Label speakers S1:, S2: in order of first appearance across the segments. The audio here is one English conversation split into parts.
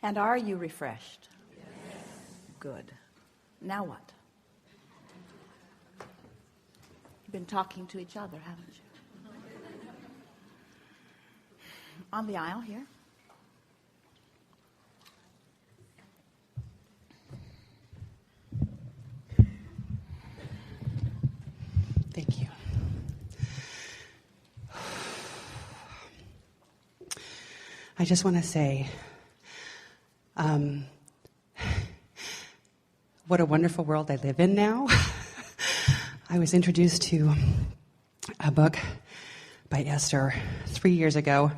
S1: And are you refreshed? Yes. Good. Now what? You've been talking to each other, haven't you? On the aisle here.
S2: Thank you. I just want to say, what a wonderful world I live in now. I was introduced to a book by Esther 3 years ago,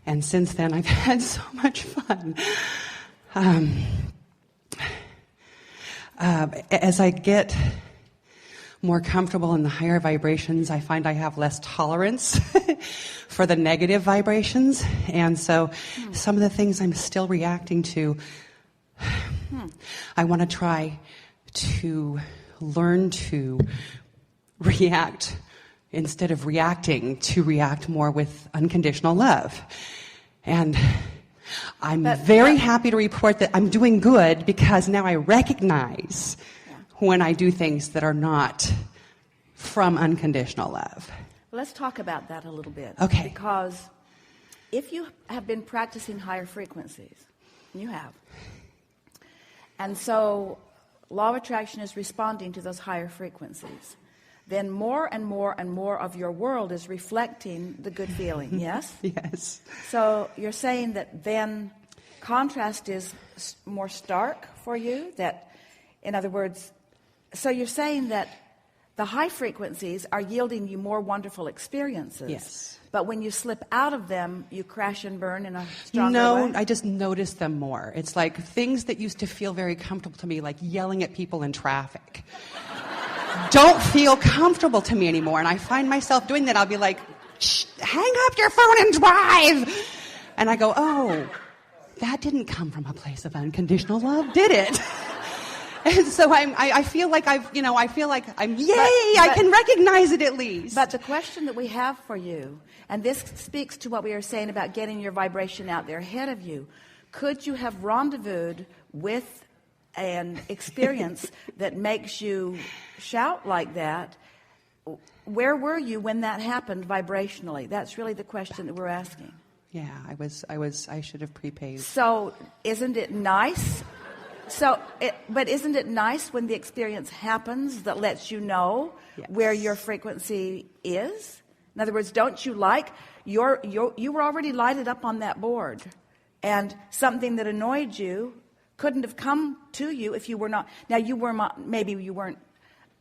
S2: and since then I've had so much fun. As I get more comfortable in the higher vibrations, I find I have less tolerance for the negative vibrations. And so some of the things I'm still reacting to, I want to try to learn to react instead of reacting, to react more with unconditional love. And I'm very happy to report that I'm doing good, because now I recognize when I do things that are not from unconditional love.
S1: Let's talk about that a little bit.
S2: Okay.
S1: Because if you have been practicing higher frequencies, you have, and so law of attraction is responding to those higher frequencies, then more and more and more of your world is reflecting the good feeling, yes?
S2: Yes.
S1: So you're saying that then contrast is more stark for you? That, in other words, so you're saying that the high frequencies are yielding you more wonderful experiences.
S2: Yes.
S1: But when you slip out of them, you crash and burn in a stronger way?
S2: No, I just notice them more. It's like things that used to feel very comfortable to me, like yelling at people in traffic, don't feel comfortable to me anymore. And I find myself doing that. I'll be like, shh, hang up your phone and drive. And I go, oh, that didn't come from a place of unconditional love, did it? And so I feel like I can recognize it at least.
S1: But the question that we have for you, and this speaks to what we were saying about getting your vibration out there ahead of you, could you have rendezvoused with an experience that makes you shout like that? Where were you when that happened vibrationally? That's really the question that we're asking.
S2: Yeah, I should have prepaid.
S1: So isn't it nice? But isn't it nice when the experience happens that lets you know where your frequency is? In other words, don't you like you were already lighted up on that board, and something that annoyed you couldn't have come to you if you were not. Now maybe you weren't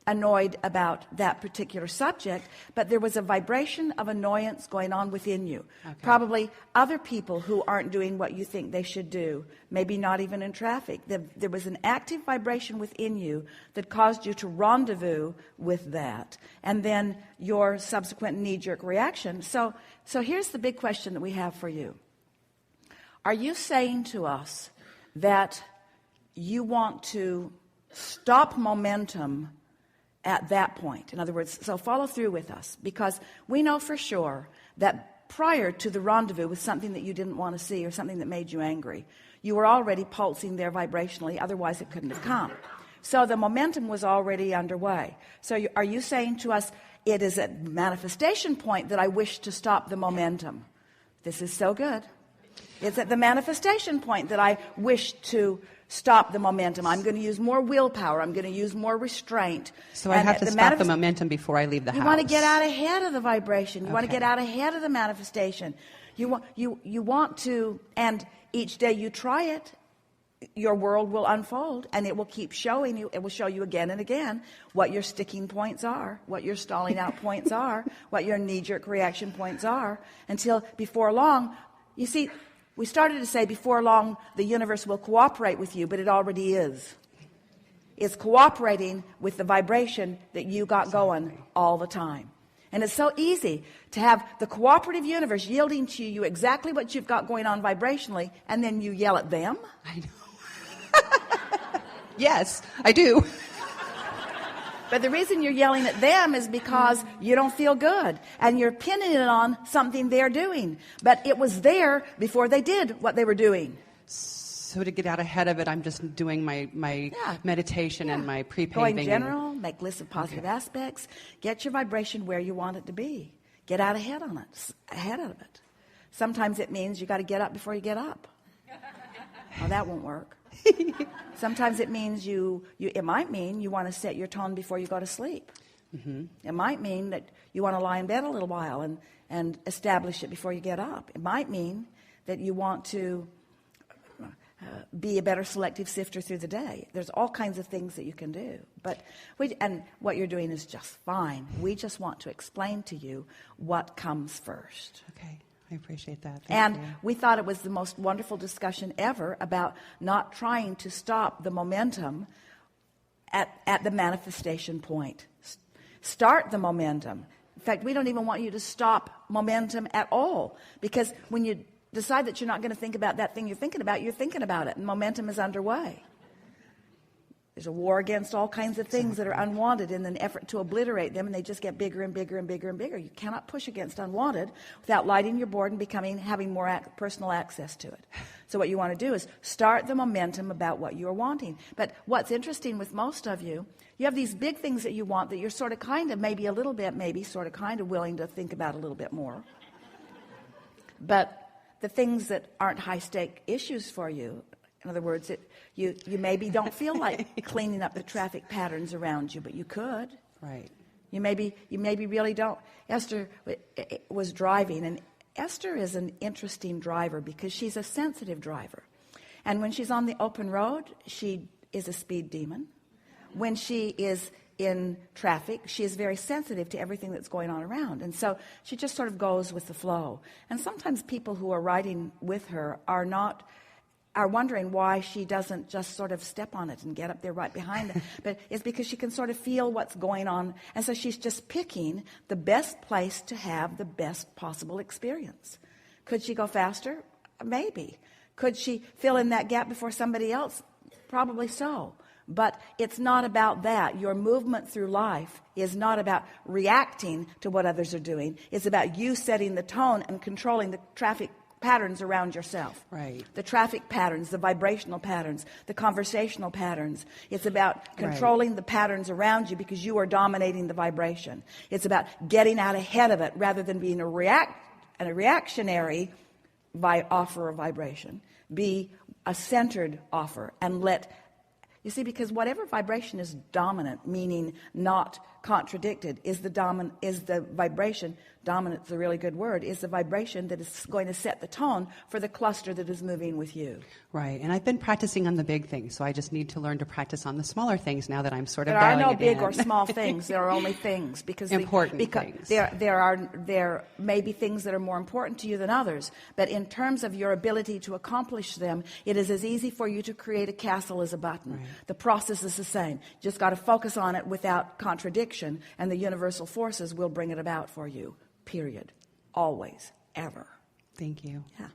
S1: annoyed about that particular subject, but there was a vibration of annoyance going on within you. Okay. Probably other people who aren't doing what you think they should do, maybe not even in traffic. There was an active vibration within you that caused you to rendezvous with that, and then your subsequent knee-jerk reaction. So here's the big question that we have for you. Are you saying to us that you want to stop momentum at that point? In other words, so follow through with us, because we know for sure that prior to the rendezvous with something that you didn't want to see or something that made you angry, you were already pulsing there vibrationally, otherwise it couldn't have come. So the momentum was already underway. So are you saying to us, it is at manifestation point that I wish to stop the momentum? This is so good. It's at the manifestation point that I wish to stop the momentum. I'm going to use more willpower. I'm going to use more restraint.
S2: So I have to stop the momentum before I leave the house.
S1: You want to get out ahead of the vibration. You want to get out ahead of the manifestation. You want to, and each day you try it, your world will unfold, and it will keep showing you. It will show you again and again what your sticking points are, what your stalling out points are, what your knee-jerk reaction points are, until before long, you see, we started to say before long the universe will cooperate with you, but it already is. It's cooperating with the vibration that you got going all the time. And it's so easy to have the cooperative universe yielding to you exactly what you've got going on vibrationally, and then you yell at them.
S2: I know. Yes, I do.
S1: But the reason you're yelling at them is because you don't feel good, and you're pinning it on something they're doing. But it was there before they did what they were doing.
S2: So to get out ahead of it, I'm just doing my meditation and my pre-paving.
S1: Go in general, make lists of positive aspects, get your vibration where you want it to be. Get out ahead of it. Sometimes it means you got to get up before you get up. Well, that won't work. Sometimes it means it might mean you want to set your tone before you go to sleep. Mm-hmm. It might mean that you want to lie in bed a little while and establish it before you get up. It might mean that you want to be a better selective sifter through the day. There's all kinds of things that you can do. And what you're doing is just fine. We just want to explain to you what comes first.
S2: Okay. I appreciate that.
S1: Thank you. We thought it was the most wonderful discussion ever about not trying to stop the momentum at the manifestation point. Start the momentum. In fact, we don't even want you to stop momentum at all, because when you decide that you're not going to think about that thing you're thinking about it, and momentum is underway. There's a war against all kinds of things that are unwanted in an effort to obliterate them, and they just get bigger and bigger and bigger and bigger. You cannot push against unwanted without lighting your board and having more personal access to it. So what you want to do is start the momentum about what you're wanting. But what's interesting with most of you have these big things that you want that you're sort of kind of maybe a little bit willing to think about a little bit more. But the things that aren't high-stake issues for you, in other words, you maybe don't feel like cleaning up the traffic patterns around you, but you could.
S2: Right.
S1: You maybe really don't. Esther was driving, and Esther is an interesting driver because she's a sensitive driver. And when she's on the open road, she is a speed demon. When she is in traffic, she is very sensitive to everything that's going on around. And so she just sort of goes with the flow. And sometimes people who are riding with her are wondering why she doesn't just sort of step on it and get up there right behind it. But it's because she can sort of feel what's going on. And so she's just picking the best place to have the best possible experience. Could she go faster? Maybe. Could she fill in that gap before somebody else? Probably so. But it's not about that. Your movement through life is not about reacting to what others are doing. It's about you setting the tone and controlling the traffic patterns around yourself.
S2: Right.
S1: The traffic patterns, the vibrational patterns, the conversational patterns. It's about controlling the patterns around you because you are dominating the vibration. It's about getting out ahead of it rather than being a reactionary offer of vibration. Be a centered offer and you see, because whatever vibration is dominant, meaning not contradicted, is the vibration. Dominant is a really good word. Is the vibration that is going to set the tone for the cluster that is moving with you.
S2: Right, and I've been practicing on the big things, so I just need to learn to practice on the smaller things now that I'm sort of
S1: dialing it in.
S2: There
S1: are no big or small things. There are only things because
S2: things.
S1: There may be things that are more important to you than others, but in terms of your ability to accomplish them, it is as easy for you to create a castle as a button. Right. The process is the same. You just got to focus on it without contradiction, and the universal forces will bring it about for you. Period. Always. Ever.
S2: Thank you.
S1: Yeah.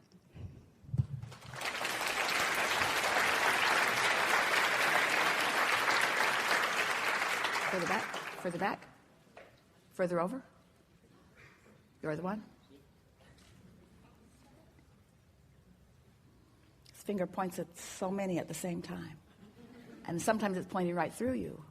S1: Further back. Further back. Further over. You're the one. His finger points at so many at the same time. And sometimes it's pointing right through you.